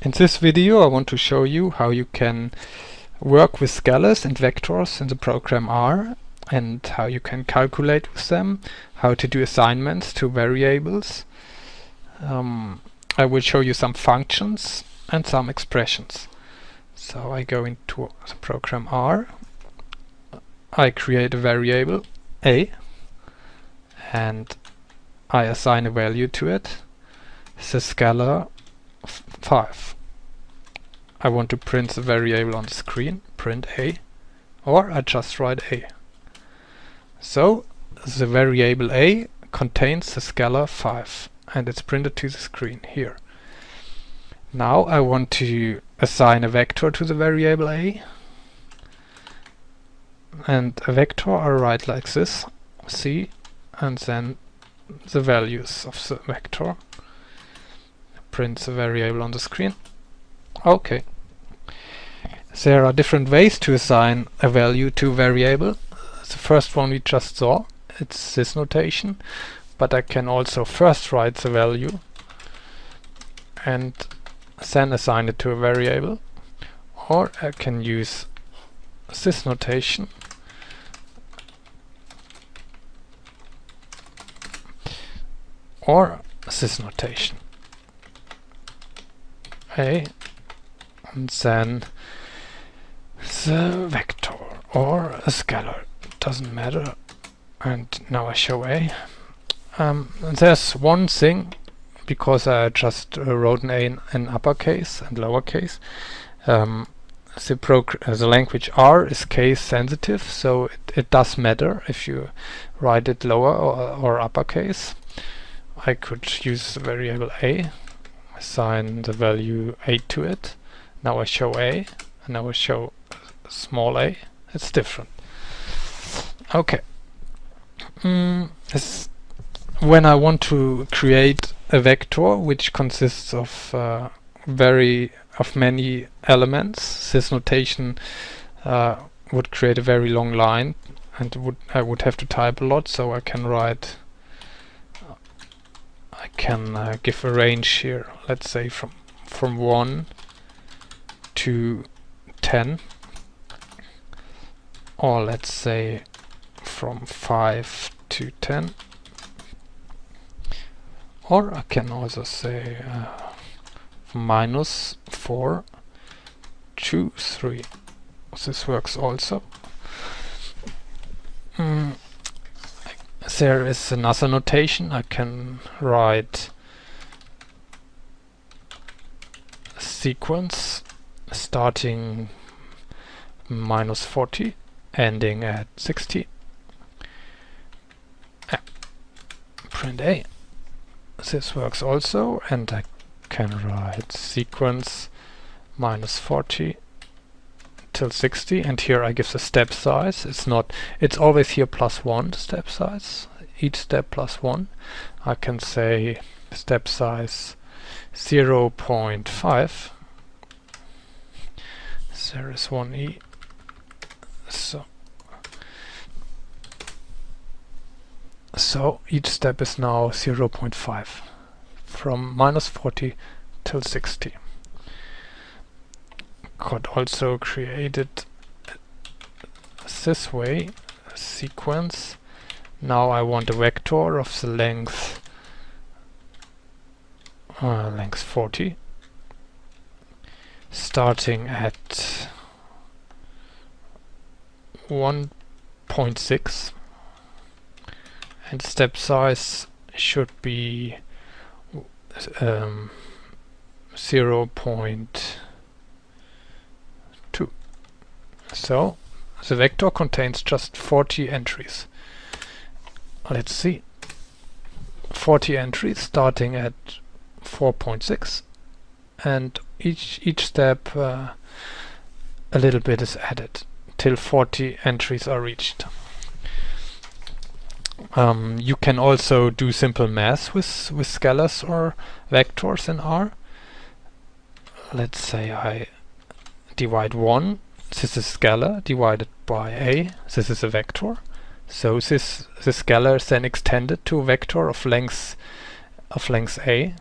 In this video I want to show you how you can work with scalars and vectors in the program R, and how you can calculate with them, how to do assignments to variables. I will show you some functions and some expressions. So I go into the program R, I create a variable a, and I assign a value to it, the scalar 5. I want to print the variable on the screen, print a, or I just write a. So the variable a contains the scalar 5 and it's printed to the screen here. Now I want to assign a vector to the variable a, and a vector I write like this, c, and then the values of the vector. Print the variable on the screen. Okay. There are different ways to assign a value to a variable. The first one we just saw, it's this notation, but I can also first write the value and then assign it to a variable, or I can use this notation or this notation, a, and then the vector or a scalar, doesn't matter. And now I show a. And there's one thing, because I just wrote an a in uppercase and lowercase. The language R is case sensitive, so it does matter if you write it lower or uppercase. I could use the variable a, assign the value a to it. Now I show a, and now I show small a. It's different. Okay. When I want to create a vector which consists of many elements, this notation would create a very long line, and I would have to type a lot. So I can write. I can give a range here. Let's say from 1 to 10, or let's say from 5 to 10, or I can also say -4 to 3. This works also. There is another notation. I can write sequence starting -40, ending at 60. Print a. This works also, and I can write sequence -40 till 60, and here I give the step size. It's always here +1 step size, each step +1. I can say step size 0.5. There is one e. So each step is now 0.5 from -40 till 60. Could also create it this way, a sequence. Now I want a vector of the length 40, starting at 1.6, and step size should be 0.2. So the vector contains just 40 entries. Let's see. 40 entries starting at 4.6, and each step a little bit is added till 40 entries are reached. You can also do simple math with scalars or vectors in R. Let's say I divide 1, this is scalar, divided by a, this is a vector. So the scalar is then extended to a vector of length a,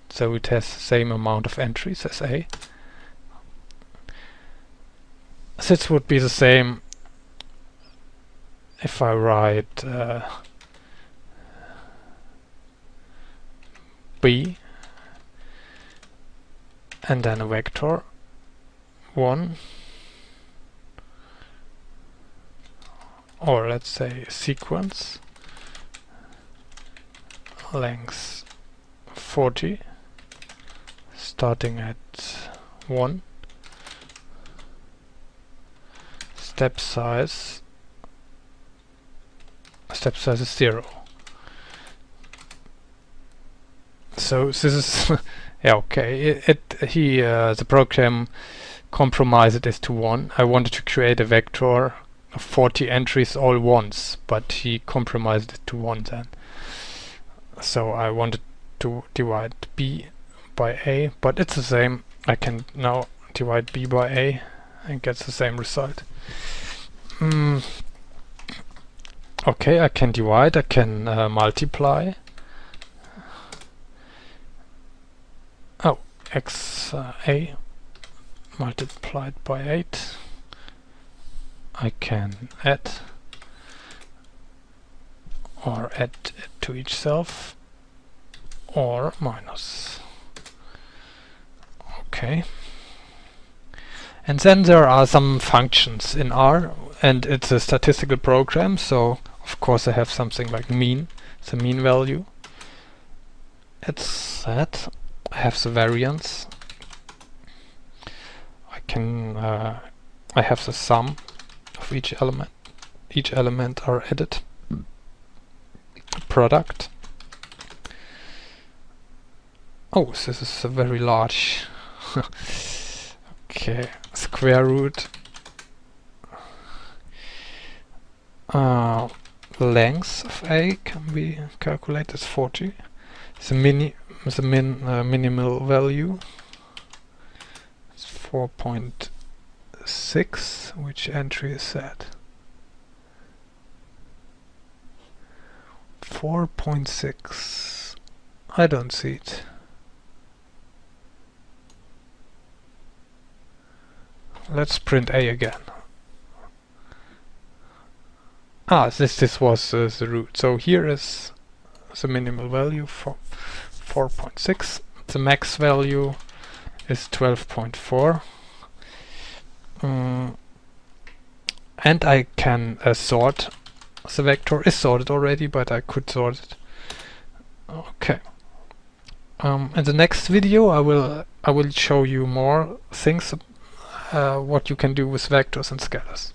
so it has the same amount of entries as A. This would be the same if I write B and then a vector 1, or let's say sequence length 40 starting at 1, step size is 0. So this is yeah, okay. The program compromised it to 1. I wanted to create a vector of 40 entries all once, but he compromised it to 1 then. So I wanted to divide B by A, but it's the same. I can now divide B by A and get the same result. Okay, I can divide, I can multiply. Oh, A multiplied by 8. I can add or add it to each self or minus. Okay. And then there are some functions in R, and it's a statistical program, so of course I have something like mean, the mean value. It's that. I have the variance. I have the sum of each element. Each element are added. Product. Oh, this is a very large. Okay, square root. Length of A can be calculated as 40. The minimal value is 4.6. Which entry is that? 4.6. I don't see it. Let's print A again. This was the root. So here is the minimal value for 4.6. The max value is 12.4. And I can sort. The vector is sorted already, but I could sort it. Okay. In the next video I will show you more things what you can do with vectors and scalars.